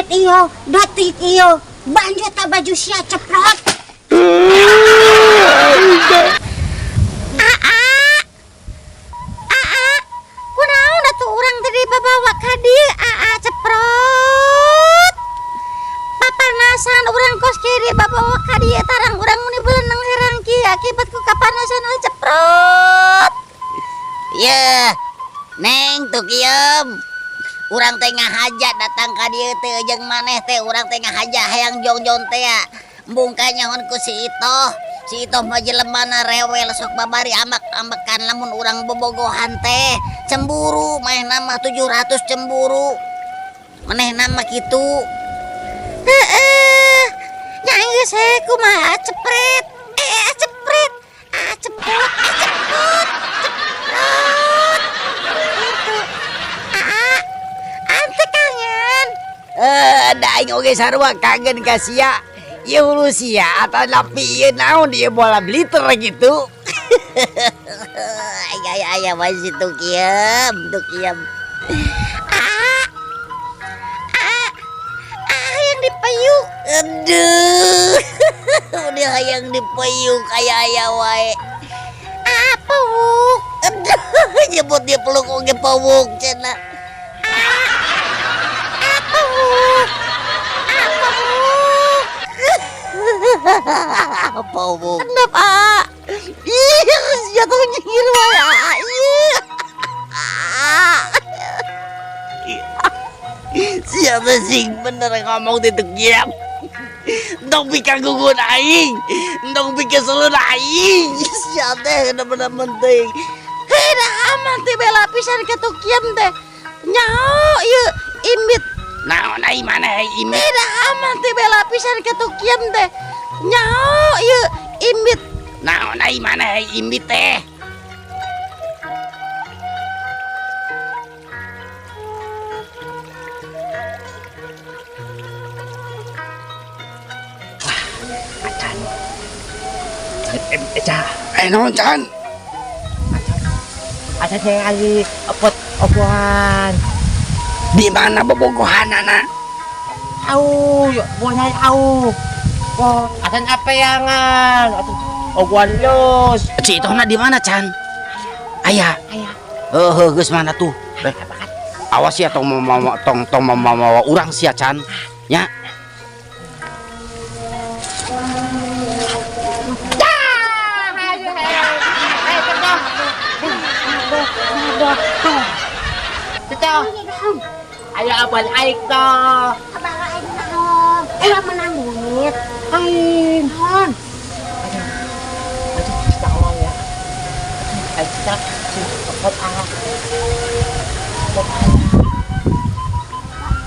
menit iyo, detik iyo, banjur tak baju sia ceprot. Kunaon atuh urang tadi babawa ka dieu ceprot. Papanasan urang kos kieu babawa ka dieu tarang urang muni beunang herang kieu akibat ku kapanasan ceprot. Ya, Neng tuh kiem. Urang teh ngahajat datang ka dieu teh jeung maneh teh urang teh ngahajat hayang jong-jong teh ya. Mbungkanya hon ku si Itoh mah jelemana rewel sok babari amak-amakan lamun urang bobogohan teh. Cemburu manehna mah 700 cemburu. Manehna mah kitu. Nya geus he kumaha cepret. Cepret. Cepot. Da aing oge sarua kangen ka sia. Ieu hulu sia atau lapi ieu naon ieu bola bliter gitu. Aya masih tuh kiem. Yang dipayuk. Aduh. Udah hayang dipayuk kayak aya wae. Apa wuk? Aduh, nyebut dia peluk oge pawuk cenah. Apa wuk? Kenapa? Jatuh nyingir wae. Siapa sih bener ngomong di tukiam? Dong pika gugun aing, dong pika seluruh aing. Siapa bener-bener penting. Hei dah aman teh bela pisan ke tukiam teh. Nyaho ieu imit. Naon ai mana imit? Hei dah aman teh bela pisan ke tukiam teh. Nyaho ieu imit. Naon ai mana imit teh? Naon Can? Acan yang lagi obohan. Di mana bobogohan anak? Au, buahnya au. Kok acan apa yangan? Obohan los. Si itu di mana Can? Ayah. Geus mana tuh? Awas ya tong mamawa urang sia Can. Ya. Ayo abang aik toh. Abang aik naon? Urang menang duit. Aing. Naon? Aduh, kita awal ya. Kita pot anak.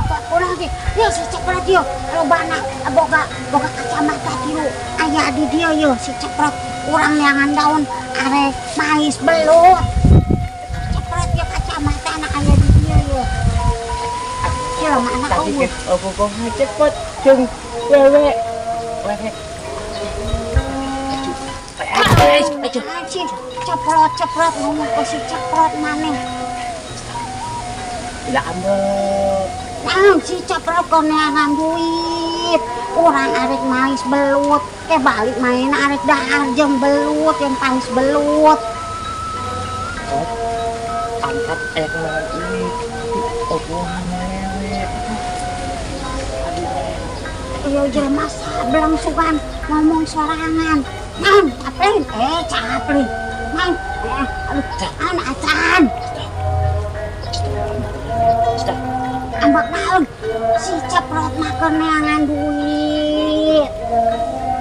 Apa urang ge? Yo si Cepret yo. Kalau bana boga kacamata tilu. Aya di dia yo si Cepret. Urang neangan daun are mais belut. Cepret yo kacamata anak aya di dia yo. Yo mana tadi ogoh cepet jeung wewe. Ceprot ngomong ke si Ceprot maneh. Lah ambek. Nah, si Ceprot koneangan duit. Urang arek mais belut. Ke balik main arek dahar jeung belut yang mais belut. Angkat ini. Ogohan wewe. Iya jelema belangsugan ngomong sorangan. Nang, caplin. Caplin. Nang, acan. Ambak naon? Si Ceprot mah keneangan duit.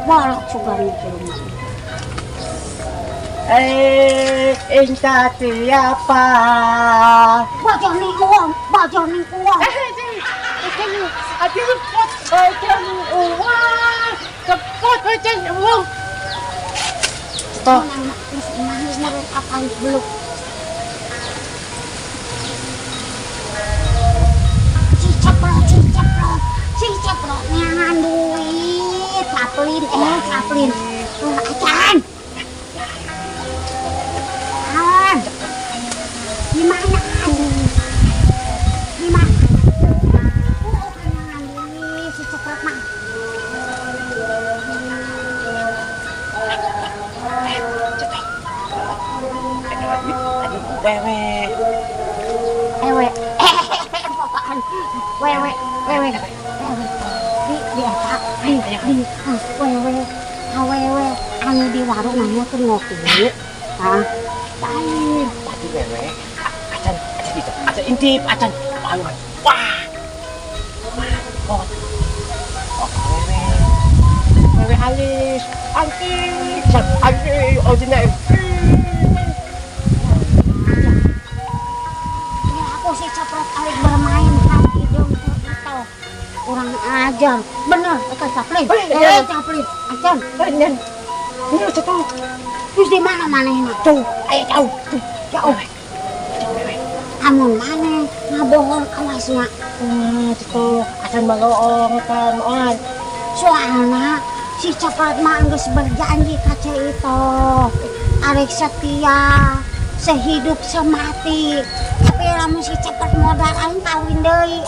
Bolok sugan ke rumah. Inta siapa? Baca ning uang. Aduh, bocor uang. Cepet bocor uang. Toh, nangis apa belum? Si Ceprot nyangan duit. Caplin. Acan. Gimana? wewe. Ewe. Apaan? Wewe. Wewe. Wewe. Anu di warung nanya tuh ngopi. Hah? Lain. Tadi wewe. Acan intip, acan. Wah. Oh, wewe. Wewe halus. Antik. Oh, jenak. Ya aku si Ceprot alik bermain hati dong itu. Kurang ajar. Bener, itu Caplin. Caplin. Acan. Bener. Ini cetok. Terus di mana manehna? Tuh, ayo jauh. Tuh, jauh. Amun maneh ngabohong awasnya. Wah, cetok. Acan baloong kan, on. Soalnya si Ceprot mah geus berjanji kaca itu. Arek setia, sehidup semati. Tapi lamun si Ceprot modal aing kawin deui.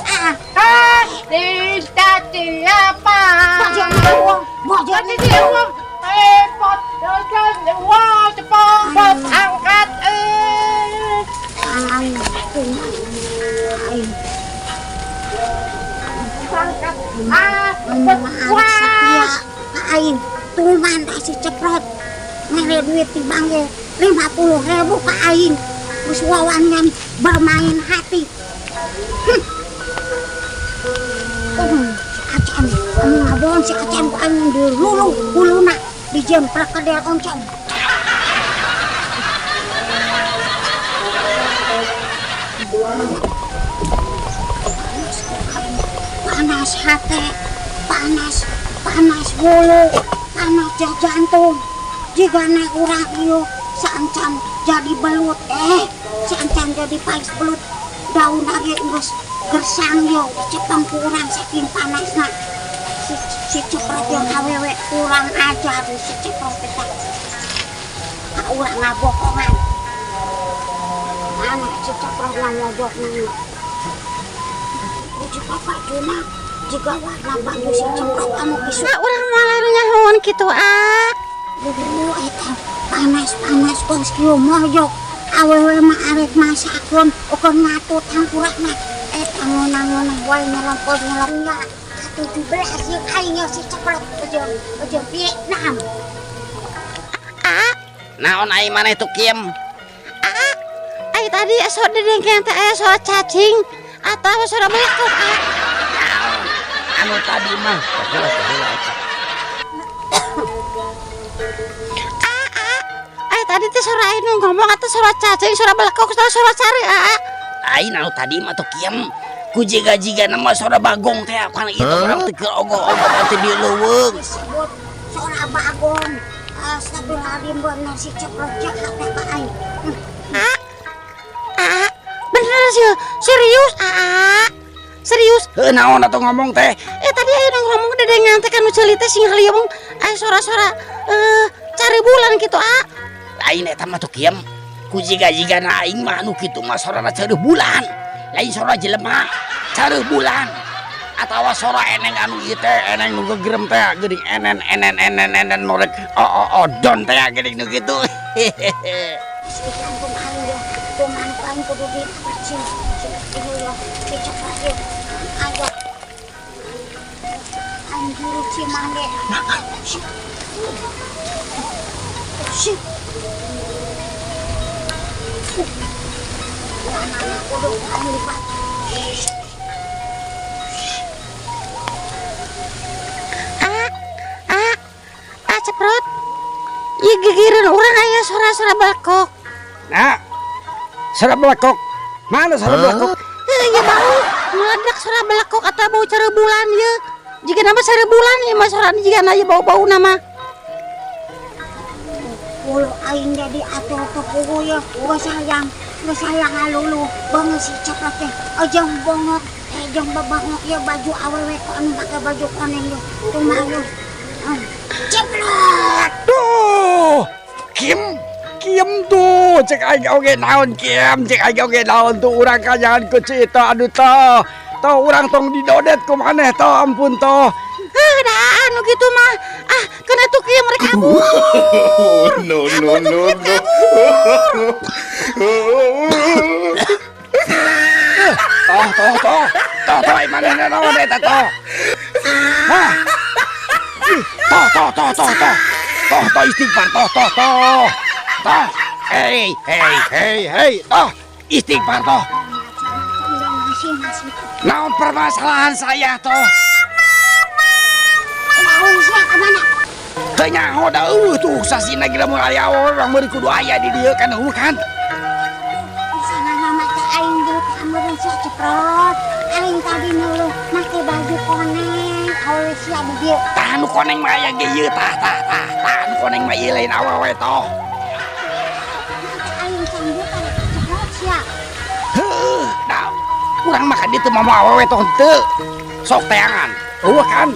Tadi apa? Bojone uang, bojone uang. Repot, jangan. Wah, cepat angkat. Aing, aing. Angkat. Arek setia, aing. Tuman dah si Ceprot. Mere duit di bangke 50.000 ka aing. Terus wawangan bermain hati. Acan, kamu ngabohong si Acan ku aing di huluna dijemplak ke del oncom. Panas hati, panas bulu, panas jantung. Jika naik urang iyo, seancan jadi belut, seancan jadi pais belut. Daun lagi ngos gersang yo, cepeng kurang saking panasna. Si Ceprot yang awewe kurang ajar si Ceprot kita. Urang ngabohongan. Mana si Ceprot ngajok nanya. Jika bajuna, jika warna baju si Ceprot anu isu. Urang malah nyahon kitu Eta panas bos kieu mojok. Awewe mah arek masakeun ukur ngatut hangkurakna. Eta ngonang-ngonang wae nyelempot-nyelempnya. 17 jeung aing si Ceprot jeung Vietnam. Naon ai maneh tuh Kim? Ai tadi sok dedengkeun teh aya sok cacing atawa sok belekok. Anu tadi mah tadi teh suara aing ngomong atau suara cacing, suara belekok, suara cari aing anu tadi mah tuh Kim ku jiga-jiga nama suara bagong teh kan itu orang teu ogoh-ogoh teh di leuweung Disebut suara bagong. Astagfirullahaladzim bener si Ceprot jahat teh ka aing. Bener sih, serius serius. Heuh naon atuh ngomong teh? Tadi ayeuna ngomong dedengan teh kan ceuli teh sing haliung suara-suara cari bulan gitu lain eta mah tuh Kiam ku jiga-jigana aing mah anu kitu mah sorana cari bulan lain sora jelema cari bulan atawa sora eneng anu ieu teh eneng nu gegerem teh geuning enen norek odon teh geuning nu kitu. Kampung aing ya, cuman paling kudu dipercin. Ieu si Ceprot ieu. Ayo. Anjir cimande. Shit. Ceprot ieu gigireun urang aya suara-suara belekok. Nah, suara belekok. Mana suara belekok? Ieu bau meledak suara belekok atau bau cari bulan ieu. Jika nama cari bulan ieu mah suara jika aya bau-bau nama. Ulu aing jadi atur kepugu ya, gua sayang alulu banget si Ceprot teh. Ojang bongok, jang babangok ya baju awewe ko anu pakai baju koneng ya. Tumayo. Ceprot. Tuh, Kim tuh, cek aing oge naon Kim, cek aing oge naon tuh urang kanyangan ku cita aduh toh urang tong didodet ku maneh toh ampun toh. Dah anu gitu mah. Kena tuh kieu mereka kabur. No, no, no, no. Toh, mana naon eta toh? Hah? Toh, istighfar, toh. Hei, toh, istighfar, toh. Naon permasalahan saya, toh? Naon sia kemana? Teu nyaho da tuh sasina gila mun aya orang meuri kudu aya di dieu kan kan. Sana mama teh aing dulu kamureun sia ceprot. Aing tadi nuluh make baju koneng, awe sia di dieu. Tah nu koneng mah aya ge ieu tah nu koneng mah ieu lain awewe toh. Aing sambutan ceprot sia. Heuh, da urang mah ka ditu mah moal awewe toh henteu. Sok teangan. Eueuh kan.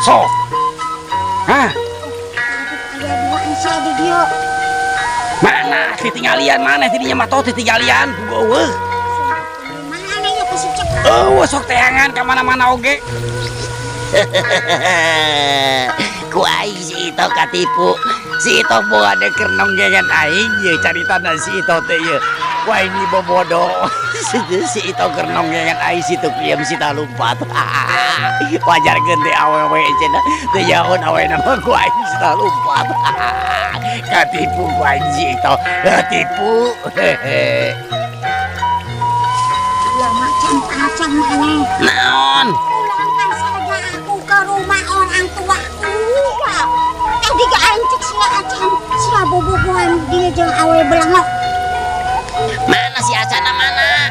Sok. Hah? Aya duaan sia di dieu. Mana titinggalian mana tidinya mah toh titinggalian ku eueuh. Mana ya ke si ceprot? Eueuh sok teangan ka mana-mana oge. Ku aing si Ito katipu. Si Ito boga deker nonggengan aing ye caritana si Ito teh ye. Wah ini bobodo. Si Ito keur nonggengan aing situ kieu si talumpat. Wajar gede awewe cenah. Teu nyaho awena mah ku aing si talumpat. Katipu ku aing si Ito. Katipu. Ya macam-macam maneh. Naon? Pulangkan saja aku ke rumah orang tuaku. Tadi ke aing cek sia acan sia bobogohan dia jeung awe belangok. Mana si Acana mana?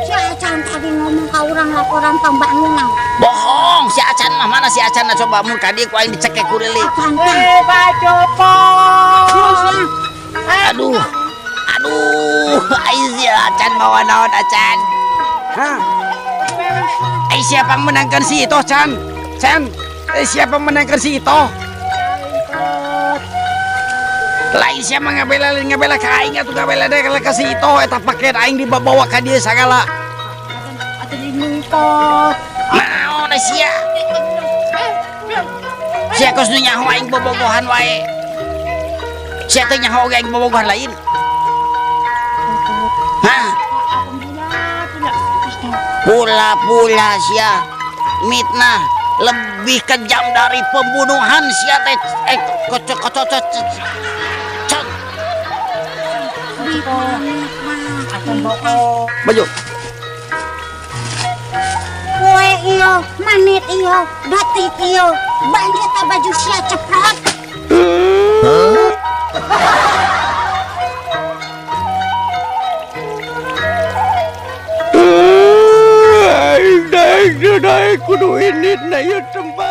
Si acan tadi ngomong ka urang laporan pembangunan. Bohong, si Acan mah mana si Acan coba mun ka dieu ku aing dicekek kulilik. Acan teh. Pak Jopo. Aduh, aing si Acan mau naon Acan? Hah? Siapa yang menangkan si Ito, Chan? Siapa yang menangkan si Ito? Lain siapa ngabela ka aing atuh ngabela deh ka si Ito eta paket aing dibawa ka dieu sagala. Atuh dinuntut. Naon sia? Sia kos nu nyaho aing bobogohan wae. Sia teh nyaho aing bobogohan lain. Hah? Pula sia mitnah lebih kejam dari pembunuhan sia teh kocok baju Kue iyo, manit iyo, batik iyo, banjir ta baju sia ceprot. Naik kudu ini na ieu tempat.